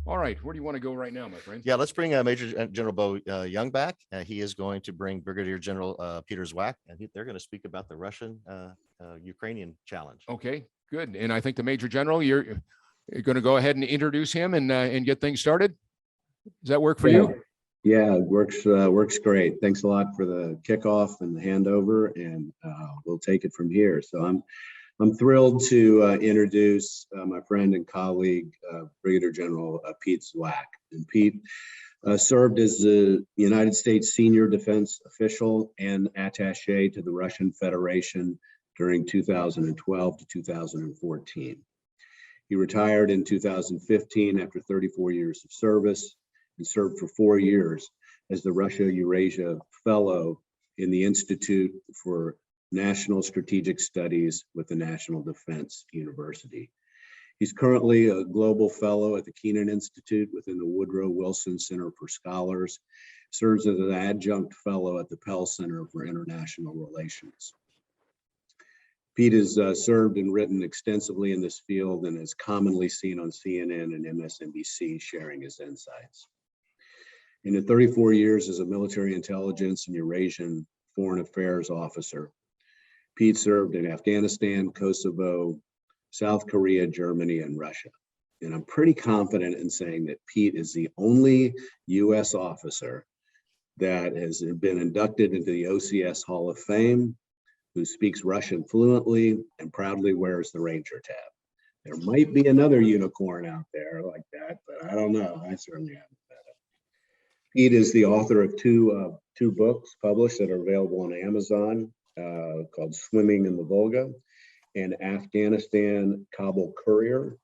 All right, where do you want to go right now, my friend? Yeah, let's bring Major General Boe Young back. He is going to bring Brigadier General Peter Zwack, and they're going to speak about the Russian Ukrainian challenge. Okay, good. And I think the Major General, you're going to go ahead and introduce him and get things started. Does that work for you? Yeah, it works great. Thanks a lot for the kickoff and the handover, and we'll take it from here. So I'm thrilled to introduce my friend and colleague, Brigadier General Pete Zwack. And Pete served as the United States Senior Defense Official and Attaché to the Russian Federation during 2012 to 2014. He retired in 2015 after 34 years of service and served for 4 years as the Russia-Eurasia Fellow in the Institute for National Strategic Studies with the National Defense University. He's currently a Global Fellow at the Kennan Institute within the Woodrow Wilson Center for Scholars, serves as an Adjunct Fellow at the Pell Center for International Relations. Pete has served and written extensively in this field and is commonly seen on CNN and MSNBC sharing his insights. In the 34 years as a military intelligence and Eurasian foreign affairs officer, Pete served in Afghanistan, Kosovo, South Korea, Germany, and Russia. And I'm pretty confident in saying that Pete is the only US officer that has been inducted into the OCS Hall of Fame, who speaks Russian fluently and proudly wears the Ranger tab. There might be another unicorn out there like that, but I don't know. I certainly haven't met him. Pete is the author of two books published that are available on Amazon called Swimming in the Volga and Afghanistan, Kabul, Courier.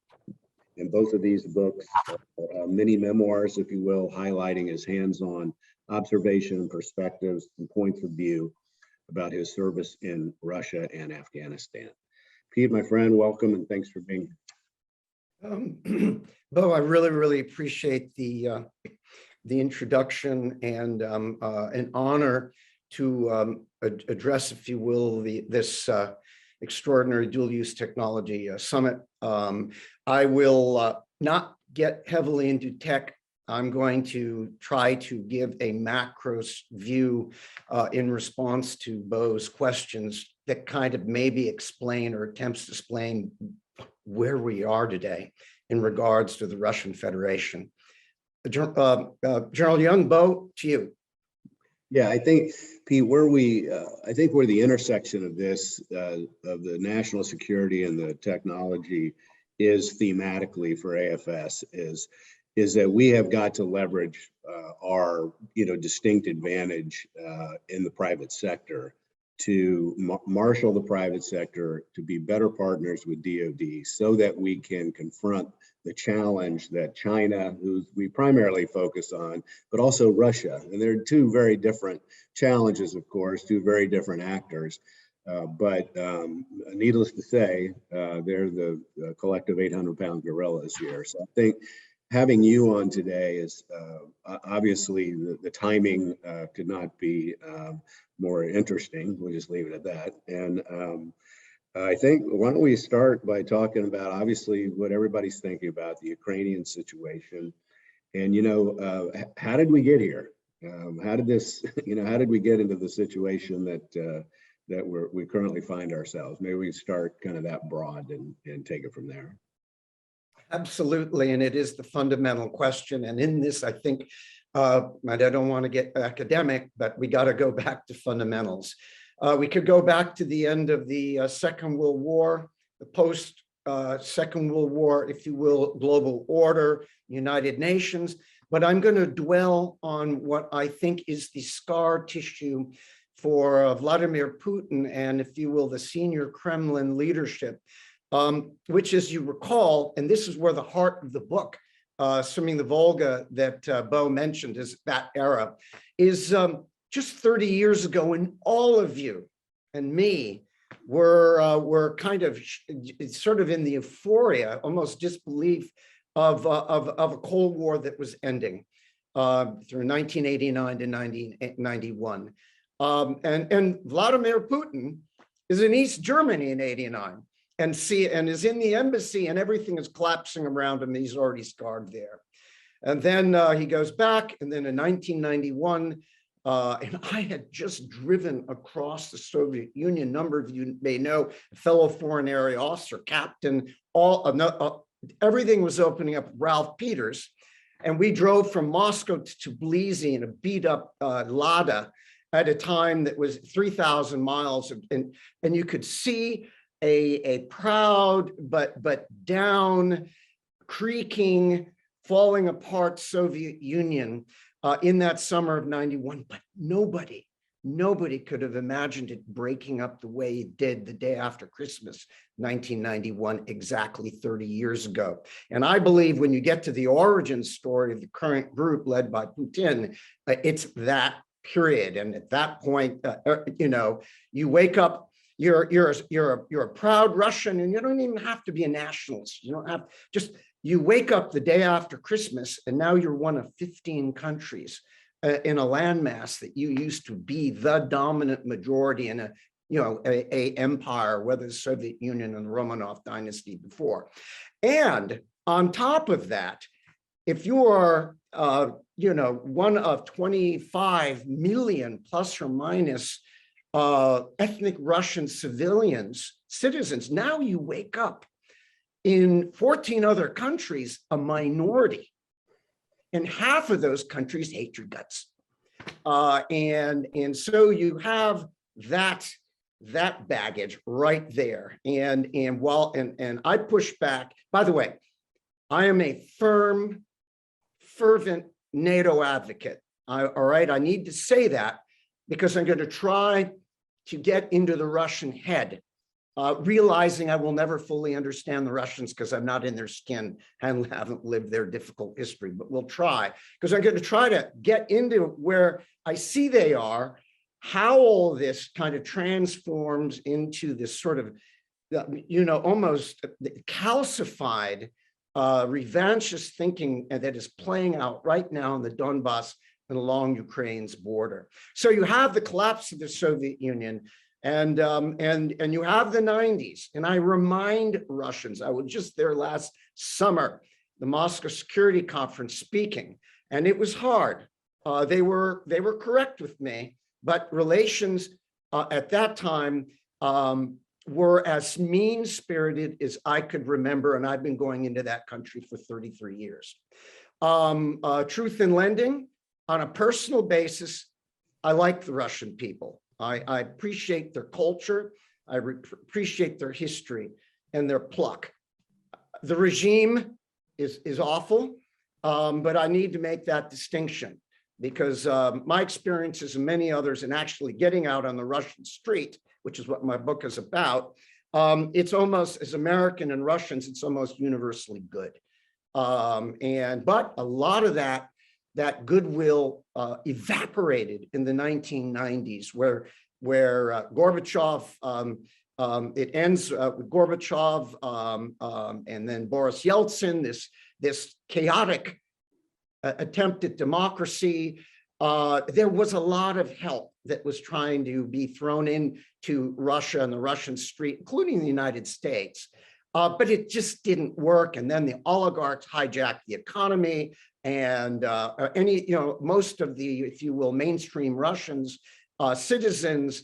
And both of these books are mini memoirs, if you will, highlighting his hands-on observation and perspectives and points of view about his service in Russia and Afghanistan. Pete, my friend, welcome and thanks for being here. Bo, I really appreciate the introduction and an honor to address, if you will, this extraordinary dual-use technology summit. I will not get heavily into tech. I'm going to try to give a macro view in response to Bo's questions that kind of maybe explain or attempts to explain where we are today in regards to the Russian Federation. General Young, Bo, to you. Yeah, I think, Pete, I think where the intersection of this, of the national security and the technology is thematically for AFS is that we have got to leverage our distinct advantage in the private sector to marshal the private sector to be better partners with DoD so that we can confront the challenge that China, who we primarily focus on, but also Russia. And they're two very different challenges, of course, two very different actors. But needless to say, they're the collective 800-pound gorillas here. So I think having you on today is obviously the timing could not be more interesting. We'll just leave it at that. And I think, why don't we start by talking about obviously what everybody's thinking about, the Ukrainian situation. And, how did we get here? How did this, how did we get into the situation that we currently find ourselves? Maybe we start kind of that broad and take it from there. Absolutely, and it is the fundamental question. And in this, I think, I don't want to get academic, but we got to go back to fundamentals. We could go back to the end of the Second World War, the post-Second World War, if you will, global order, United Nations. But I'm going to dwell on what I think is the scar tissue for Vladimir Putin and, if you will, the senior Kremlin leadership. Which, as you recall, and this is where the heart of the book, Swimming the Volga, that Bo mentioned, is that era, is just 30 years ago when all of you and me were kind of sort of in the euphoria, almost disbelief of a Cold War that was ending through 1989 to 1991. And Vladimir Putin is in East Germany in '89. And is in the embassy and everything is collapsing around him. He's already scarred there. And then he goes back, and then in 1991, and I had just driven across the Soviet Union. A number of you may know, a fellow foreign area officer, captain, everything was opening up. Ralph Peters, and we drove from Moscow to Tbilisi in a beat up Lada at a time that was 3,000 miles, and you could see a proud but down, creaking, falling apart Soviet Union in that summer of 91, but nobody could have imagined it breaking up the way it did the day after Christmas, 1991, exactly 30 years ago. And I believe when you get to the origin story of the current group led by Putin, it's that period. And at that point, you wake up, you're a proud Russian, and you don't even have to be a nationalist. You don't have you wake up the day after Christmas, and now you're one of 15 countries in a landmass that you used to be the dominant majority in a empire, whether the Soviet Union and the Romanov dynasty before. And on top of that, if you are one of 25 million plus or minus ethnic Russian citizens, now you wake up in 14 other countries, a minority. And half of those countries hate your guts. And so you have that baggage right there. And I push back. By the way, I am a fervent NATO advocate. All right, I need to say that because I'm going to try to get into the Russian head. Realizing I will never fully understand the Russians because I'm not in their skin and haven't lived their difficult history, but we'll try, because I'm going to try to get into where I see they are, how all this kind of transforms into this sort of, almost calcified, revanchist thinking that is playing out right now in the Donbass and along Ukraine's border. So you have the collapse of the Soviet Union. And you have the 90s, and I remind Russians, I was just there last summer, the Moscow Security Conference speaking, and it was hard. They were correct with me, but relations at that time were as mean-spirited as I could remember, and I've been going into that country for 33 years. Truth in lending, on a personal basis, I like the Russian people. I appreciate their culture. I appreciate their history and their pluck. The regime is awful, but I need to make that distinction because my experiences and many others in actually getting out on the Russian street, which is what my book is about, it's almost, as American and Russians, it's almost universally good. But a lot of that goodwill evaporated in the 1990s, where Gorbachev, it ends with Gorbachev and then Boris Yeltsin, this chaotic attempt at democracy. There was a lot of help that was trying to be thrown into Russia and the Russian street, including the United States. But it just didn't work. And then the oligarchs hijacked the economy, and most of the, if you will, mainstream Russians, citizens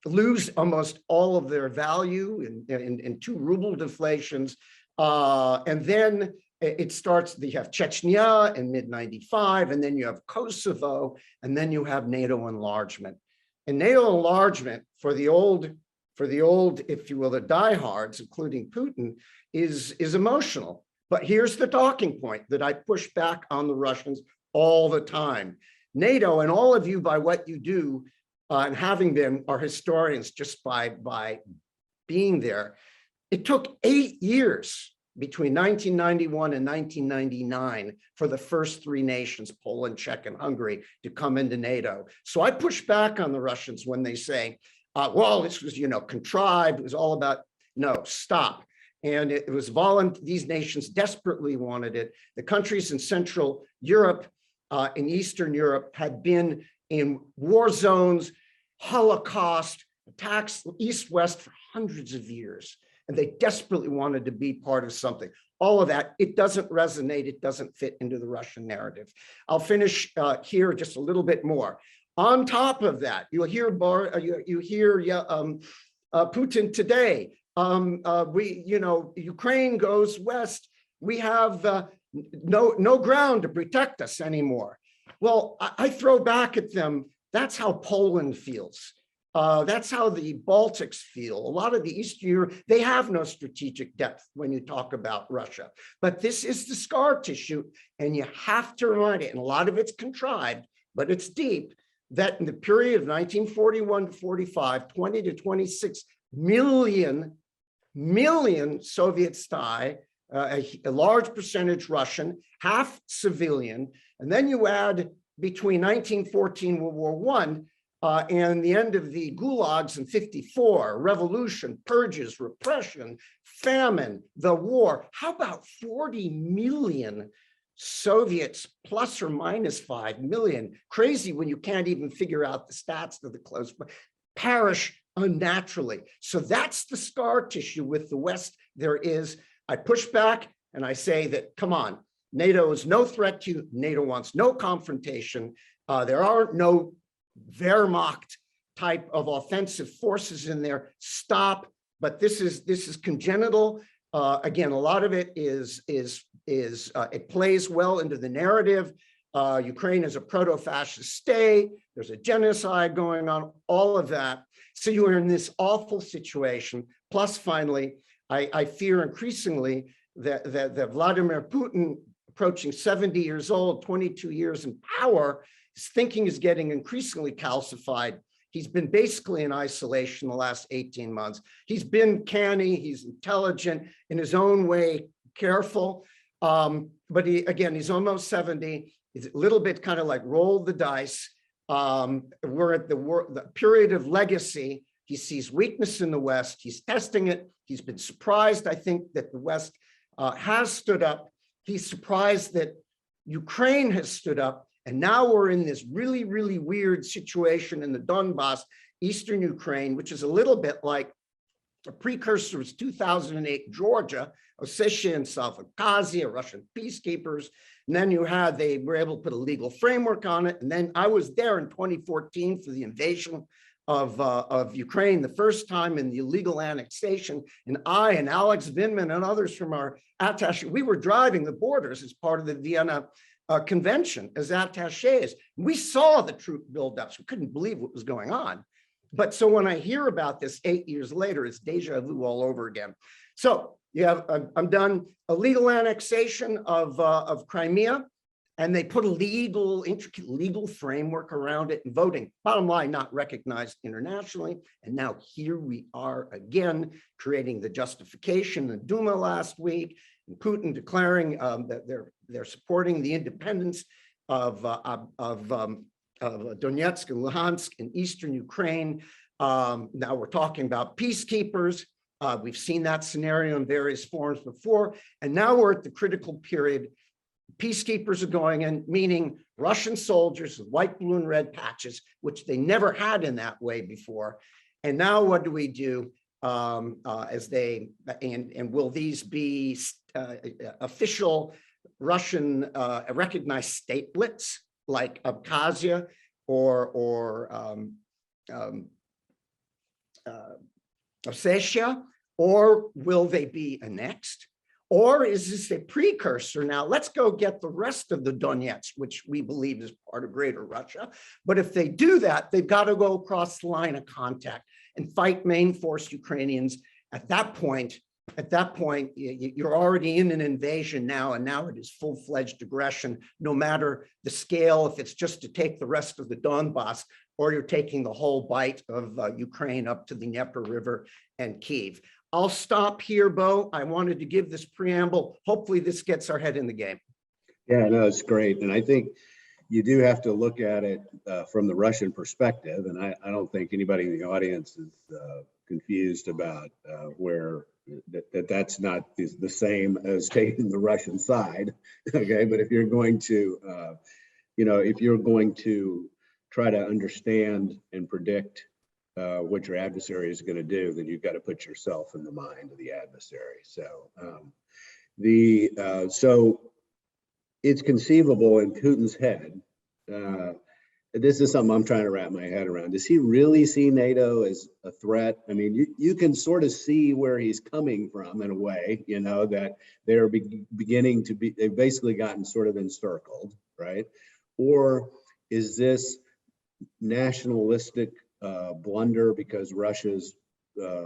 lose almost all of their value in 2 ruble deflations. And then it starts, you have Chechnya in mid-95, and then you have Kosovo, and then you have NATO enlargement. And NATO enlargement for the old, if you will, the diehards, including Putin, is emotional. But here's the talking point that I push back on the Russians all the time. NATO, and all of you, by what you do, and having been, are historians just by being there. It took 8 years between 1991 and 1999 for the first 3 nations, Poland, Czech, and Hungary, to come into NATO. So I push back on the Russians when they say, well, this was, contrived. It was all about, no, stop. And it was these nations desperately wanted it. The countries in Central Europe, in Eastern Europe, had been in war zones, Holocaust, attacks, East-West for hundreds of years. and they desperately wanted to be part of something. All of that, it doesn't resonate. It doesn't fit into the Russian narrative. I'll finish here just a little bit more. On top of that, you'll hear Putin today. Ukraine goes west. We have no ground to protect us anymore. Well, I throw back at them. That's how Poland feels. That's how the Baltics feel. A lot of the Eastern Europe, they have no strategic depth when you talk about Russia. But this is the scar tissue, and you have to remind it, and a lot of it's contrived, but it's deep, that in the period of 1941 to 45, 20 to 26 million Soviets die, a large percentage Russian, half civilian, and then you add between 1914, World War I, and the end of the gulags in 54, revolution, purges, repression, famine, the war. How about 40 million Soviets plus or minus 5 million? Crazy when you can't even figure out the stats to the close, but perish unnaturally. So that's the scar tissue with the West. There is, I push back and I say that, come on, NATO is no threat to you. NATO wants no confrontation. There are no Wehrmacht type of offensive forces in there. Stop. But this is congenital. Again, a lot of it is it plays well into the narrative. Ukraine is a proto-fascist state. There's a genocide going on, all of that. So you are in this awful situation. Plus, finally, I fear increasingly that Vladimir Putin, approaching 70 years old, 22 years in power, his thinking is getting increasingly calcified. He's been basically in isolation the last 18 months. He's been canny, he's intelligent, in his own way, careful. But he's almost 70. He's a little bit kind of like roll the dice. We're at the period of legacy. He sees weakness in the West. He's testing it. He's been surprised, I think, that the West has stood up. He's surprised that Ukraine has stood up. And now we're in this really, really weird situation in the Donbass, Eastern Ukraine, which is a little bit like a precursor was 2008 Georgia, Ossetia and South Abkhazia, Russian peacekeepers. And then they were able to put a legal framework on it. And then I was there in 2014 for the invasion of Ukraine the first time, in the illegal annexation. And I and Alex Vindman and others from our attaché, we were driving the borders as part of the Vienna Convention as attachés. We saw the troop buildups. We couldn't believe what was going on. But so when I hear about this 8 years later, it's deja vu all over again. So you have, I'm done, a legal annexation of Crimea, and they put a intricate legal framework around it, and voting, bottom line, not recognized internationally. And now here we are again, creating the justification in Duma last week, and Putin declaring that they're supporting the independence of Donetsk and Luhansk in Eastern Ukraine. Now we're talking about peacekeepers. We've seen that scenario in various forms before. And now we're at the critical period. Peacekeepers are going in, meaning Russian soldiers with white, blue, and red patches, which they never had in that way before. And now what do we do? And will these be official Russian recognized statelets like Abkhazia or Ossetia, or will they be annexed? Or is this a precursor? Now, let's go get the rest of the Donetsk, which we believe is part of Greater Russia. But if they do that, they've got to go across the line of contact and fight main force Ukrainians. At that point, you're already in an invasion now, and now it is full-fledged aggression, no matter the scale, if it's just to take the rest of the Donbass, or you're taking the whole bite of Ukraine up to the Dnieper River and Kyiv. I'll stop here, Bo. I wanted to give this preamble. Hopefully this gets our head in the game. Yeah, no, it's great. And I think you do have to look at it from the Russian perspective. And I don't think anybody in the audience is confused about where that's not the same as taking the Russian side. Okay, but if you're going to, if you're going to try to understand and predict what your adversary is going to do, then you've got to put yourself in the mind of the adversary. So so it's conceivable in Putin's head. This is something I'm trying to wrap my head around. Does he really see NATO as a threat? I mean, you can sort of see where he's coming from in a way, you know, that they're beginning to be, they've basically gotten sort of encircled, right? Or is this nationalistic blunder because Russia's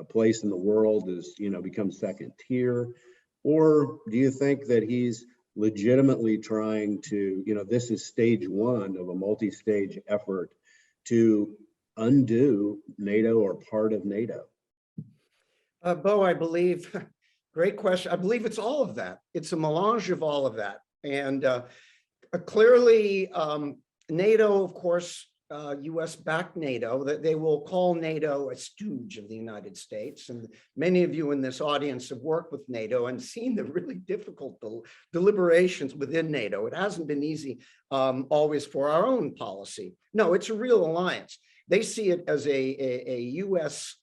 place in the world is, you know, become second tier? Or do you think that he's legitimately trying to, you know, this is stage one of a multi-stage effort to undo NATO or part of NATO? Bo, I believe, great question. I believe it's all of that. It's a melange of all of that. And clearly, NATO, of course, US-backed NATO, that they will call NATO a stooge of the United States. And many of you in this audience have worked with NATO and seen the really difficult deliberations within NATO. It hasn't been easy always for our own policy. No, it's a real alliance. They see it as a US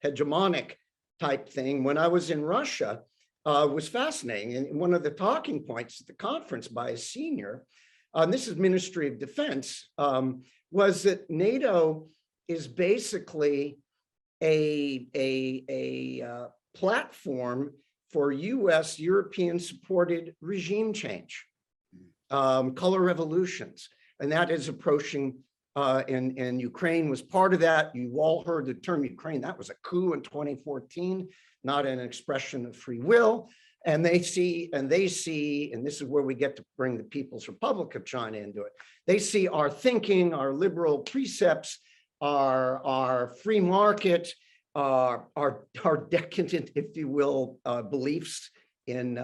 hegemonic type thing. When I was in Russia, was fascinating. And one of the talking points at the conference by a senior, and this is Ministry of Defense, was that NATO is basically a platform for US, European supported regime change, color revolutions. And that is approaching, and Ukraine was part of that. You all heard the term Ukraine. That was a coup in 2014, not an expression of free will. And they see, and this is where we get to bring the People's Republic of China into it. They see our thinking, our liberal precepts, our free market, our decadent, if you will, beliefs in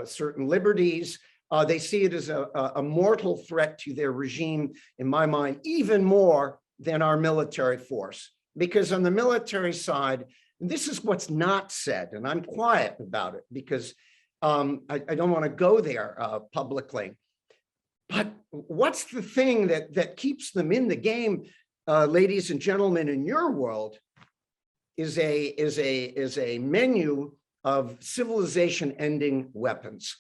certain liberties. They see it as a mortal threat to their regime, in my mind, even more than our military force. Because on the military side, and this is what's not said, and I'm quiet about it because I don't want to go there publicly. But what's the thing that keeps them in the game, ladies and gentlemen, in your world, is a menu of civilization-ending weapons,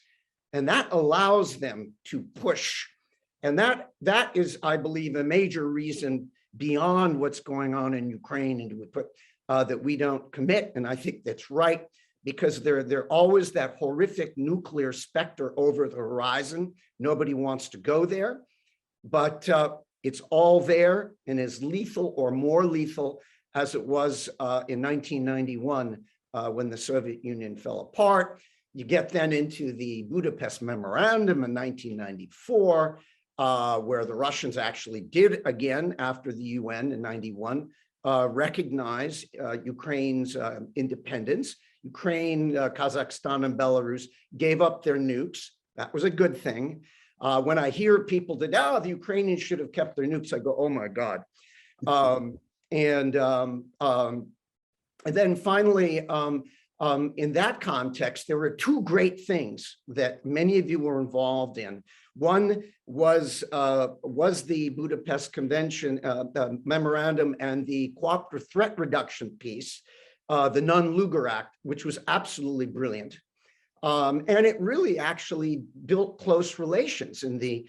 and that allows them to push. And that is, I believe, a major reason beyond what's going on in Ukraine, and to put that we don't commit. And I think that's right, because they're always that horrific nuclear specter over the horizon. Nobody wants to go there, but it's all there and as lethal or more lethal as it was in 1991 when the Soviet Union fell apart. You get then into the Budapest Memorandum in 1994, where the Russians actually did again, after the UN in 91, recognize Ukraine's independence. Ukraine, Kazakhstan, and Belarus gave up their nukes. That was a good thing. When I hear people that, the Ukrainians should have kept their nukes, I go, oh my God. And then finally, in that context, there were two great things that many of you were involved in. One was the Budapest Convention memorandum and the cooperative threat reduction piece, the Nunn-Lugar Act, which was absolutely brilliant. And it really actually built close relations in the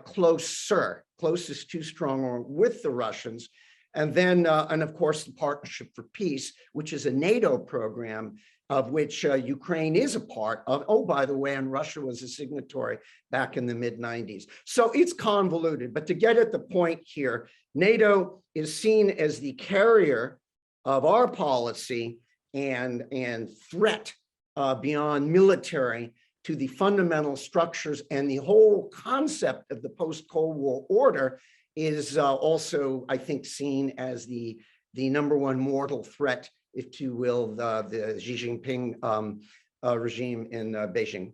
closest too strong with the Russians. And then, and of course, the Partnership for Peace, which is a NATO program of which Ukraine is a part of. Oh, by the way, and Russia was a signatory back in the mid-90s. So it's convoluted, but to get at the point here, NATO is seen as the carrier of our policy and threat beyond military to the fundamental structures, and the whole concept of the post-Cold War order is also, I think, seen as the number one mortal threat, if you will, the Xi Jinping regime in Beijing.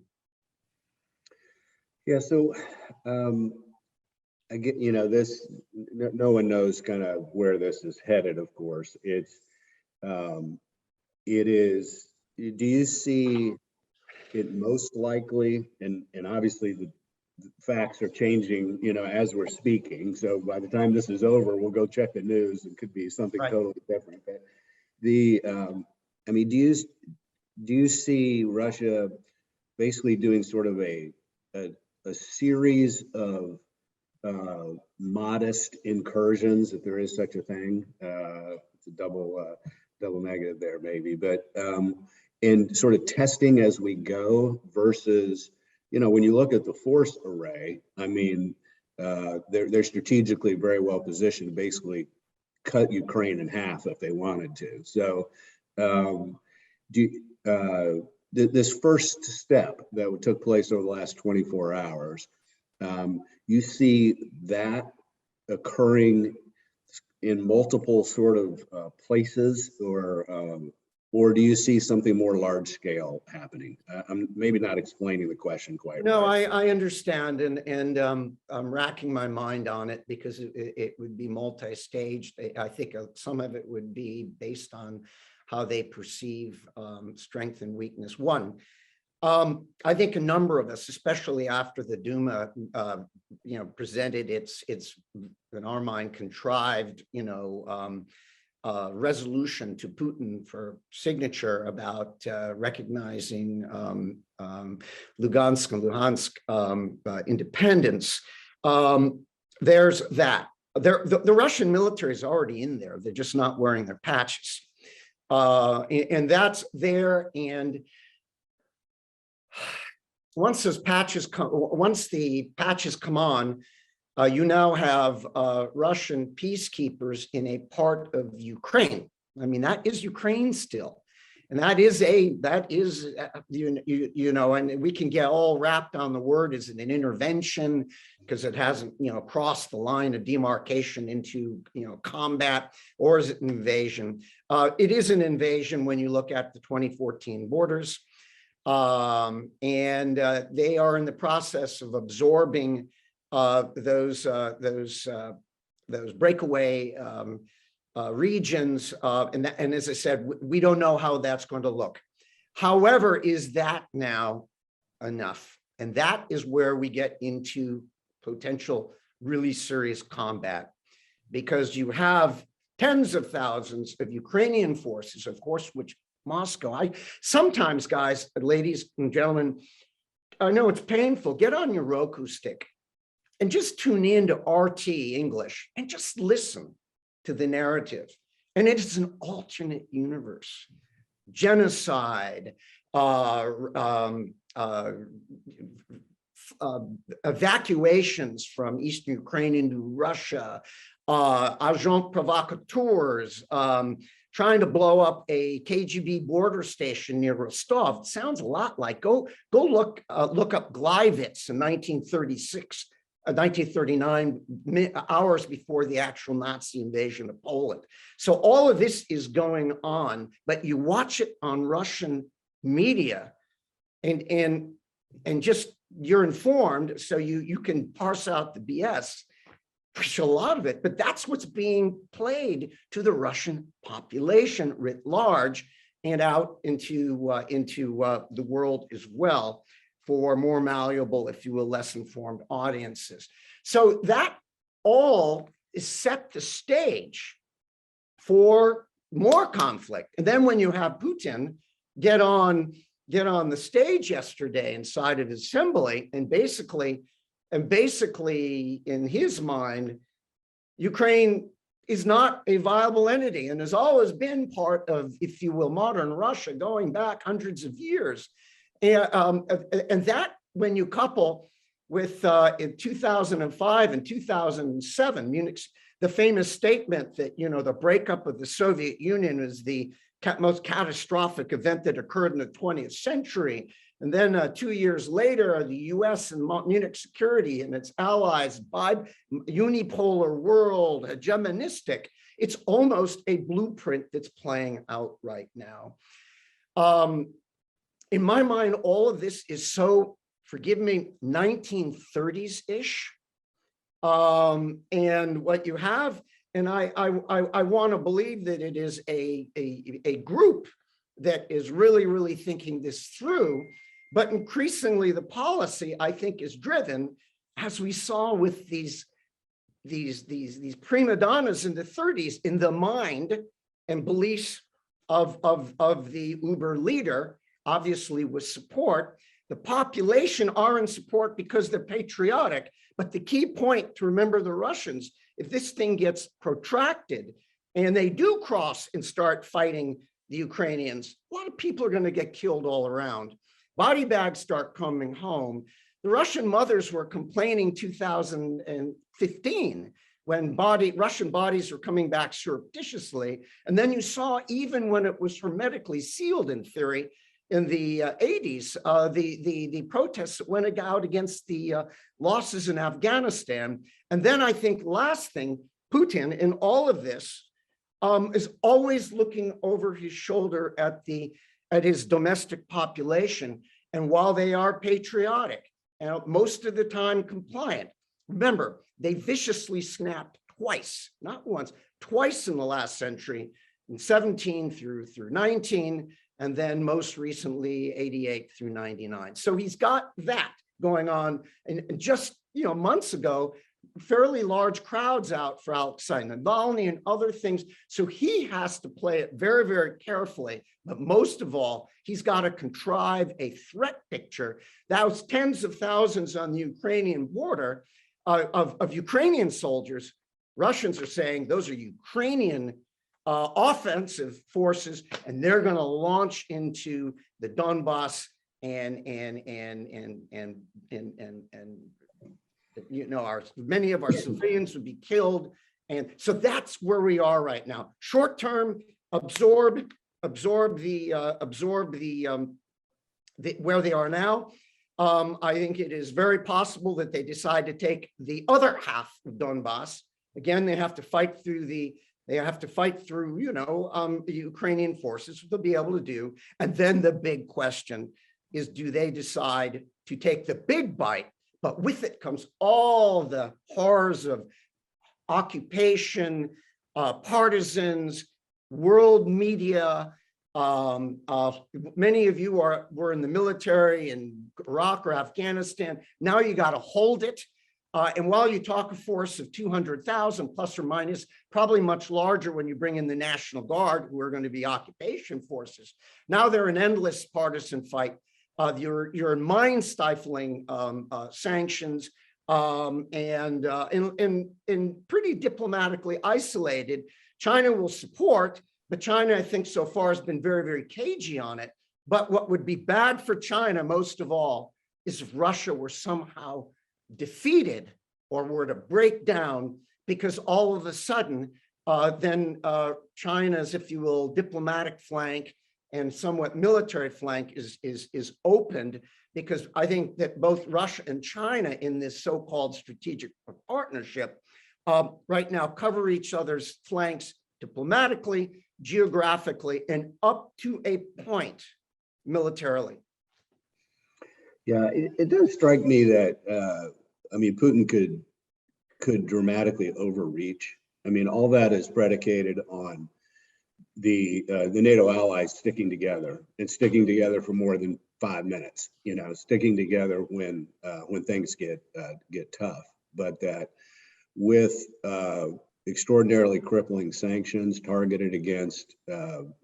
Yeah, so I get, you know, this, no one knows kind of where this is headed, of course. It is, do you see it most likely, and obviously facts are changing, as we're speaking. So by the time this is over, we'll go check the news. It could be something Right. totally different. But I mean, do you see Russia basically doing sort of a series of modest incursions, if there is such a thing? It's a double negative there, maybe, but and sort of testing as we go versus, when you look at the force array, I mean, they're strategically very well positioned to basically cut Ukraine in half if they wanted to. So this first step that took place over the last 24 hours, you see that occurring in multiple sort of places, or do you see something more large scale happening? I'm maybe not explaining the question quite No, right. I understand, and I'm racking my mind on it because it would be multi-staged. I think some of it would be based on how they perceive strength and weakness. One, I think a number of us, especially after the Duma, presented its in our mind contrived, resolution to Putin for signature about recognizing Lugansk and Luhansk independence. There's that. The Russian military is already in there. They're just not wearing their patches. And that's there. And once the patches come on, you now have Russian peacekeepers in a part of Ukraine. I mean, that is Ukraine still. And that is, and we can get all wrapped on the word, is it an intervention? Because it hasn't, crossed the line of demarcation into, combat, or is it an invasion? It is an invasion when you look at the 2014 borders. And they are in the process of absorbing those breakaway regions, and as I said, we don't know how that's going to look. However, is that now enough? And that is where we get into potential really serious combat, because you have tens of thousands of Ukrainian forces, of course, which Moscow. Sometimes, guys, ladies and gentlemen, I know it's painful. Get on your Roku stick and just tune in to RT English and just listen to the narrative. And it is an alternate universe. Genocide, evacuations from Eastern Ukraine into Russia, agent provocateurs, trying to blow up a KGB border station near Rostov. It sounds a lot like, go look up Gleiwitz in 1936. 1939, hours before the actual Nazi invasion of Poland. So all of this is going on, but you watch it on Russian media and just you're informed, so you can parse out the BS, which a lot of it, but that's what's being played to the Russian population writ large and out into the world as well, for more malleable, if you will, less informed audiences. So that all is set the stage for more conflict. And then when you have Putin get on the stage yesterday inside of his assembly, and basically in his mind, Ukraine is not a viable entity and has always been part of, if you will, modern Russia going back hundreds of years. And that, when you couple with in 2005 and 2007, Munich's, the famous statement that, the breakup of the Soviet Union is the most catastrophic event that occurred in the 20th century. And then 2 years later, the US and Munich security and its allies, unipolar world, hegemonistic. It's almost a blueprint that's playing out right now. In my mind, all of this is so, forgive me, 1930s-ish. And what you have, and I want to believe that it is a group that is really, really thinking this through, But increasingly, the policy, I think, is driven, as we saw with these prima donnas in the 30s, in the mind and beliefs of the Uber leader, obviously with support. The population are in support because they're patriotic. But the key point to remember the Russians, if this thing gets protracted and they do cross and start fighting the Ukrainians, a lot of people are going to get killed all around. Body bags start coming home. The Russian mothers were complaining 2015 when Russian bodies were coming back surreptitiously. And then you saw, even when it was hermetically sealed in theory, in the 80s, the protests that went out against the losses in Afghanistan. And then I think last thing, Putin in all of this is always looking over his shoulder at his domestic population. And while they are patriotic and most of the time compliant, remember, they viciously snapped twice, not once, twice in the last century, in 17 through 19. And then most recently, 88 through 99. So he's got that going on. And just months ago, fairly large crowds out for Alexei Navalny and other things. So he has to play it very, very carefully. But most of all, he's got to contrive a threat picture. Those tens of thousands on the Ukrainian border of Ukrainian soldiers. Russians are saying those are Ukrainian offensive forces, and they're going to launch into the Donbass and many of our civilians would be killed. And so that's where we are right now. Short term, absorb where they are now. I think it is very possible that they decide to take the other half of Donbass. Again, they have to fight through the Ukrainian forces, which they'll be able to do. And then the big question is, do they decide to take the big bite? But with it comes all the horrors of occupation, partisans, world media. Many of you were in the military in Iraq or Afghanistan. Now you got to hold it. And while you talk a force of 200,000 plus or minus, probably much larger when you bring in the National Guard, who are going to be occupation forces. Now they're an endless partisan fight. You're in mind-stifling sanctions and pretty diplomatically isolated. China will support, but China, I think, so far has been very, very cagey on it. But what would be bad for China, most of all, is if Russia were somehow defeated or were to break down, because all of a sudden, then China's, if you will, diplomatic flank and somewhat military flank is opened, because I think that both Russia and China in this so-called strategic partnership right now cover each other's flanks diplomatically, geographically, and up to a point militarily. Yeah, it does strike me that, Putin could dramatically overreach. All that is predicated on the NATO allies sticking together for more than 5 minutes, sticking together when things get tough. But that with extraordinarily crippling sanctions targeted against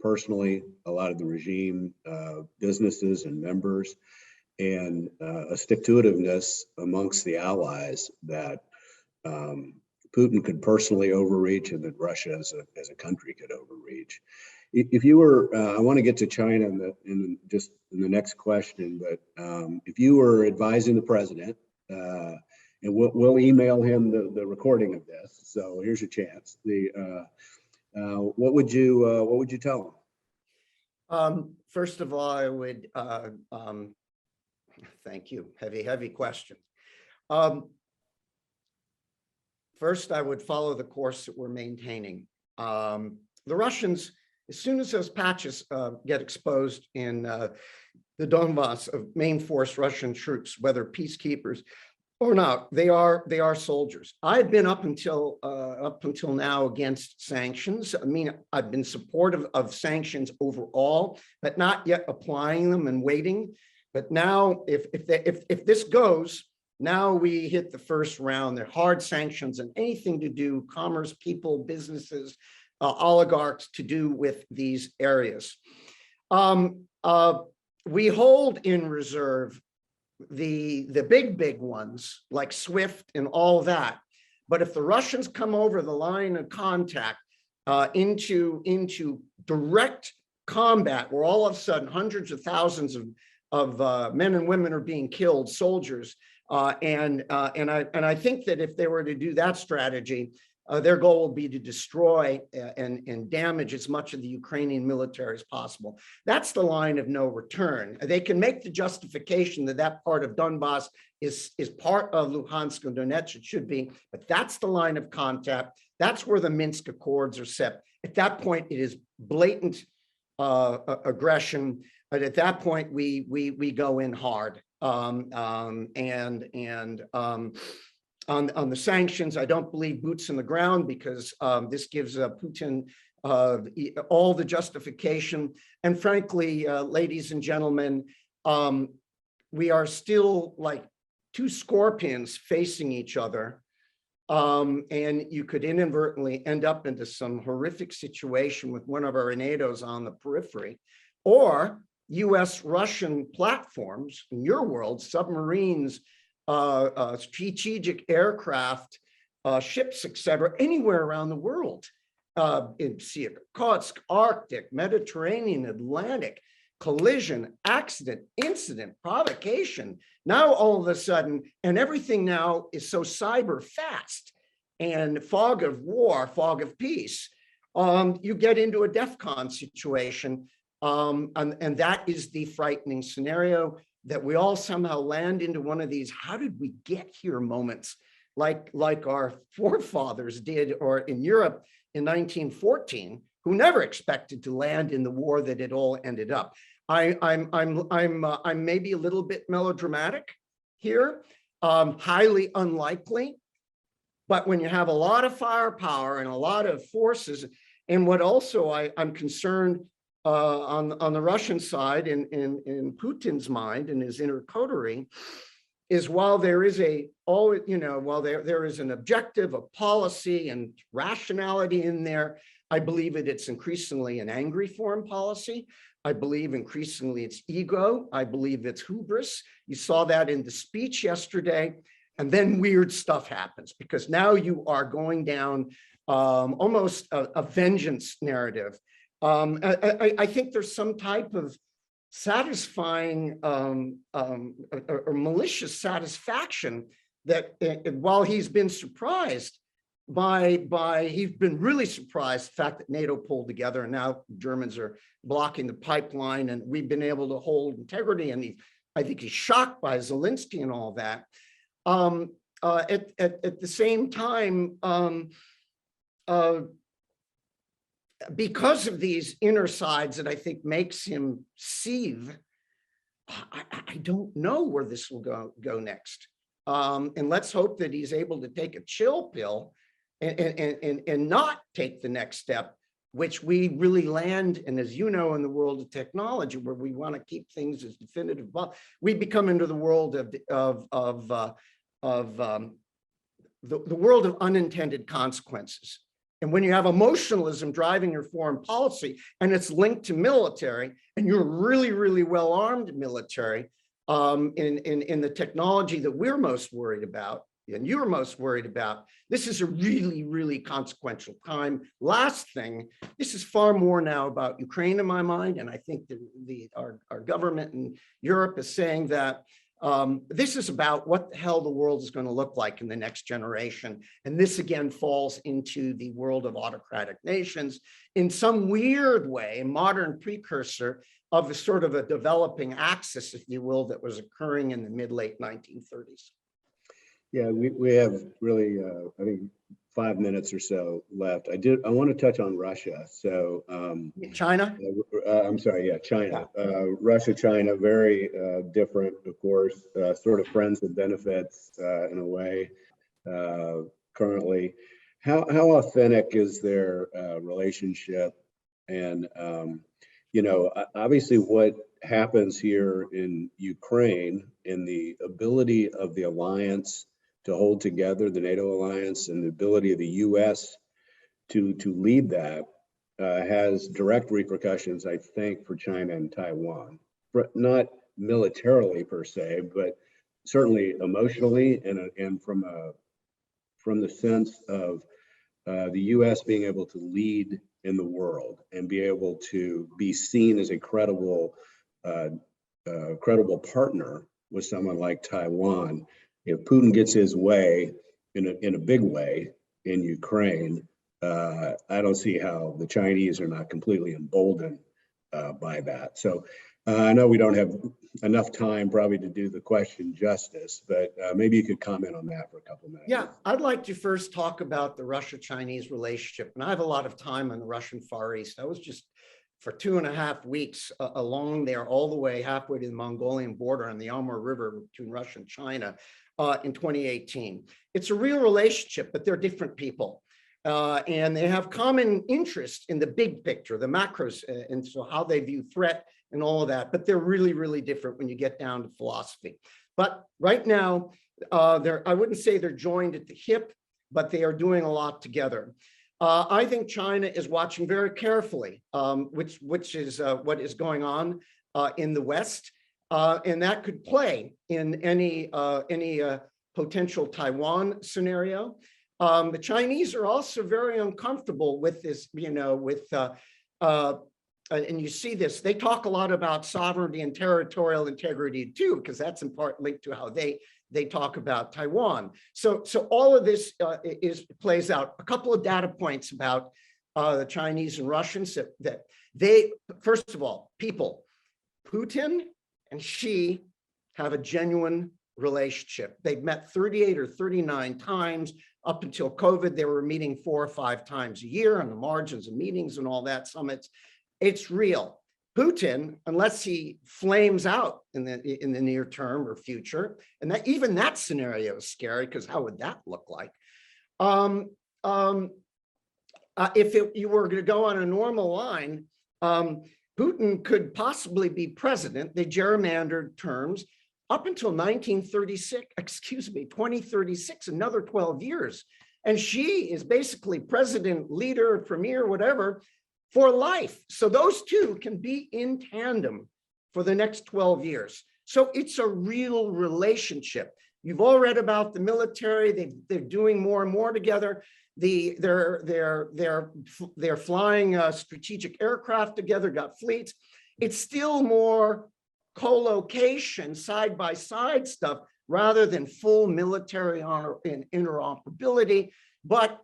personally a lot of the regime businesses and members, and a stick-to-itiveness amongst the allies that Putin could personally overreach, and that Russia as a country could overreach. If you were, I want to get to China in the next question, but if you were advising the president, and we'll email him the recording of this, so here's your chance. What would you tell him? First of all, I would thank you. Heavy question. First, I would follow the course that we're maintaining. The Russians, as soon as those patches get exposed in the Donbass of main force Russian troops, whether peacekeepers or not, they are soldiers. I've been up until now against sanctions. I've been supportive of sanctions overall, but not yet applying them and waiting. But now, if this goes, now we hit the first round. There are hard sanctions and anything to do, commerce, people, businesses, oligarchs to do with these areas. We hold in reserve the big ones like SWIFT and all that. But if the Russians come over the line of contact into direct combat, where all of a sudden hundreds of thousands of men and women are being killed, soldiers, and I think that if they were to do that strategy, their goal will be to destroy and damage as much of the Ukrainian military as possible. That's the line of no return. They can make the justification that that part of Donbass is part of Luhansk and Donetsk. It should be, but that's the line of contact. That's where the Minsk Accords are set. At that point, it is blatant aggression. But at that point, we go in hard. On the sanctions, I don't believe boots on the ground, because this gives Putin all the justification. And frankly, ladies and gentlemen, we are still like two scorpions facing each other. And you could inadvertently end up into some horrific situation with one of our NATOs on the periphery, or US-Russian platforms in your world, submarines, strategic aircraft, ships, etc., anywhere around the world, in Sea of Okhotsk, Arctic, Mediterranean, Atlantic, collision, accident, incident, provocation. Now all of a sudden, and everything now is so cyber fast, and fog of war, fog of peace, you get into a DEFCON situation, and that is the frightening scenario, that we all somehow land into one of these how did we get here moments, like our forefathers did, or in Europe in 1914, who never expected to land in the war that it all ended up. I'm maybe a little bit melodramatic here, highly unlikely, but when you have a lot of firepower and a lot of forces, and what also I'm concerned on the Russian side, in Putin's mind and his inner coterie, is while there is while there is an objective, a policy and rationality in there, I believe it's increasingly an angry foreign policy. I believe increasingly it's ego. I believe it's hubris. You saw that in the speech yesterday, and then weird stuff happens, because now you are going down almost a vengeance narrative. I think there's some type of satisfying or malicious satisfaction that while he's been surprised he's been really surprised the fact that NATO pulled together, and now Germans are blocking the pipeline, and we've been able to hold integrity, and I think he's shocked by Zelensky and all that. At the same time, because of these inner sides that I think makes him seethe, I don't know where this will go next. And let's hope that he's able to take a chill pill and not take the next step, which we really land. And as you know, in the world of technology, where we want to keep things as definitive, we become into the world of the world of unintended consequences. And when you have emotionalism driving your foreign policy, and it's linked to military, and you're really, really well-armed military in the technology that we're most worried about, and you're most worried about, this is a really, really consequential time. Last thing, this is far more now about Ukraine in my mind, and I think our government in Europe is saying that this is about what the hell the world is going to look like in the next generation. And this again falls into the world of autocratic nations in some weird way, a modern precursor of a sort of a developing axis, if you will, that was occurring in the mid-late 1930s. Yeah, we have really, I think, 5 minutes or so left. I want to touch on Russia. So China? I'm sorry, yeah, China. Russia, China, very different, of course, sort of friends with benefits in a way currently. How authentic is their relationship? And Obviously what happens here in Ukraine and the ability of the alliance to hold together, the NATO alliance, and the ability of the US to lead that has direct repercussions, I think, for China and Taiwan. Not militarily per se, but certainly emotionally and from the sense of the US being able to lead in the world and be able to be seen as a credible partner with someone like Taiwan. If Putin gets his way in a big way in Ukraine, I don't see how the Chinese are not completely emboldened by that. So I know we don't have enough time probably to do the question justice, but maybe you could comment on that for a couple of minutes. Yeah, I'd like to first talk about the Russia-Chinese relationship. And I have a lot of time on the Russian Far East. I was just for 2.5 weeks along there, all the way halfway to the Mongolian border on the Amur River between Russia and China in 2018. It's a real relationship, but they're different people. And they have common interest in the big picture, the macros, and so how they view threat and all of that. But they're really, really different when you get down to philosophy. But right now, I wouldn't say they're joined at the hip, but they are doing a lot together. I think China is watching very carefully, which is what is going on in the West, and that could play in any potential Taiwan scenario. The Chinese are also very uncomfortable with this, and you see this, they talk a lot about sovereignty and territorial integrity too, because that's in part linked to how they talk about Taiwan. So all of this plays out. A couple of data points about the Chinese and Russians that they, first of all, people, Putin and Xi have a genuine relationship. They've met 38 or 39 times. Up until COVID, they were meeting 4 or 5 times a year on the margins of meetings and all that, summits. It's real. Putin, unless he flames out in the near term or future, and that even that scenario is scary because how would that look like? If you were going to go on a normal line, Putin could possibly be president. They gerrymandered terms up until 2036, another 12 years. And Xi is basically president, leader, premier, whatever, for life. So those two can be in tandem for the next 12 years. So it's a real relationship. You've all read about the military. They're doing more and more together. They're flying strategic aircraft together, got fleets. It's still more co-location, side-by-side stuff, rather than full military honor and interoperability, but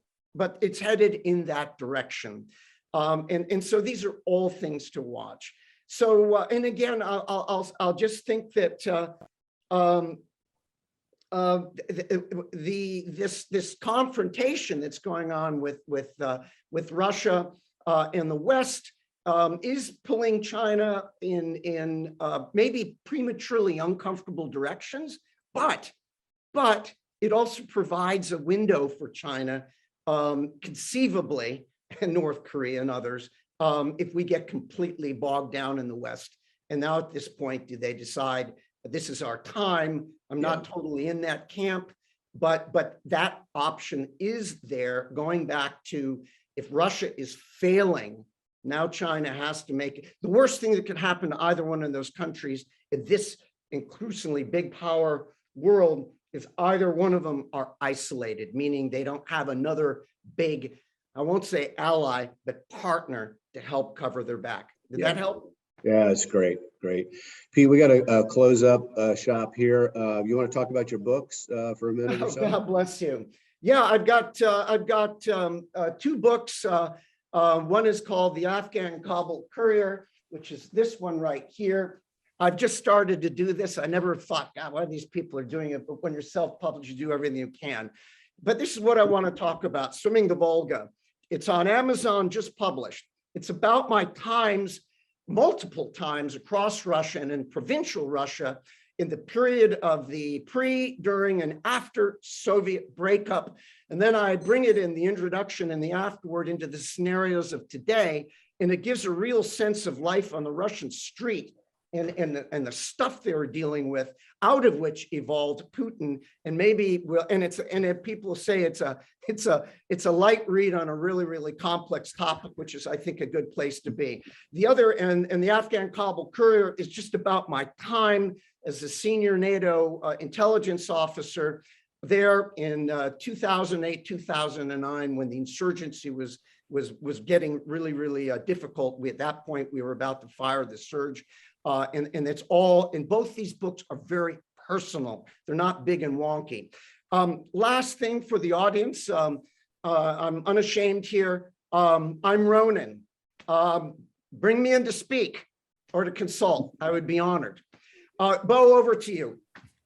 it's headed in that direction. And so these are all things to watch. So, and again, I'll just think that this confrontation that's going on with Russia and the West is pulling China in maybe prematurely uncomfortable directions, but it also provides a window for China, conceivably, and North Korea and others, if we get completely bogged down in the West. And now at this point, do they decide that this is our time? I'm not totally in that camp, but that option is there, going back to if Russia is failing, now China has to make it. The worst thing that could happen to either one of those countries in this increasingly big power world is either one of them are isolated, meaning they don't have another big, I won't say ally, but partner to help cover their back. Did that help? Yeah, it's great. Pete, we got to close up shop here. You want to talk about your books for a minute or so? God bless you. Yeah, I've got 2 books. One is called The Afghan Kabul Courier, which is this one right here. I've just started to do this. I never thought, God, why these people are doing it? But when you're self-published, you do everything you can. But this is what I want to talk about, Swimming the Volga. It's on Amazon, just published. It's about my times, multiple times across Russia and in provincial Russia in the period of the pre, during, and after Soviet breakup. And then I bring it in the introduction and the afterward into the scenarios of today and it gives a real sense of life on the Russian street and the stuff they were dealing with, out of which evolved Putin. And maybe people say it's a light read on a really, really complex topic, which is, I think, a good place to be. The other, and the Afghan Kabul Courier is just about my time as a senior NATO intelligence officer there in 2008, 2009, when the insurgency was getting really, really difficult. At that point, we were about to fire the surge. And it's all, and both these books are very personal. They're not big and wonky. Last thing for the audience, I'm unashamed here. I'm Ronan. Bring me in to speak or to consult. I would be honored. Bo, over to you.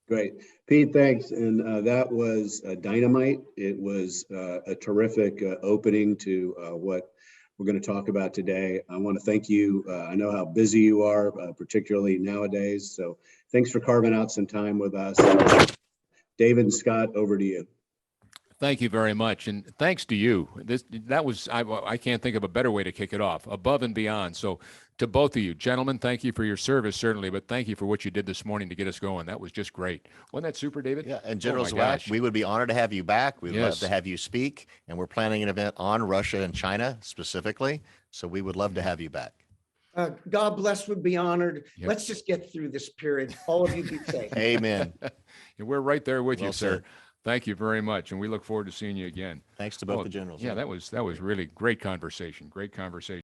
Great. Pete, thanks. And that was dynamite. It was a terrific opening to what we're going to talk about today. I want to thank you. I know how busy you are, particularly nowadays. So thanks for carving out some time with us. David and Scott, over to you. Thank you very much. And thanks to you. I can't think of a better way to kick it off, above and beyond. So to both of you, gentlemen, thank you for your service, certainly, but thank you for what you did this morning to get us going. That was just great. Wasn't that super, David? Yeah, and General my Zwack, gosh. we would be honored to have you back. We'd love Yes. to have you speak, and we're planning an event on Russia and China specifically. So we would love to have you back. God bless, would be honored. Yep. Let's just get through this period. All of you be safe. Amen. And we're right there with Well you, sir. said. Thank you very much. And we look forward to seeing you again. Thanks to both Oh, the generals. Yeah, that was really great conversation. Great conversation.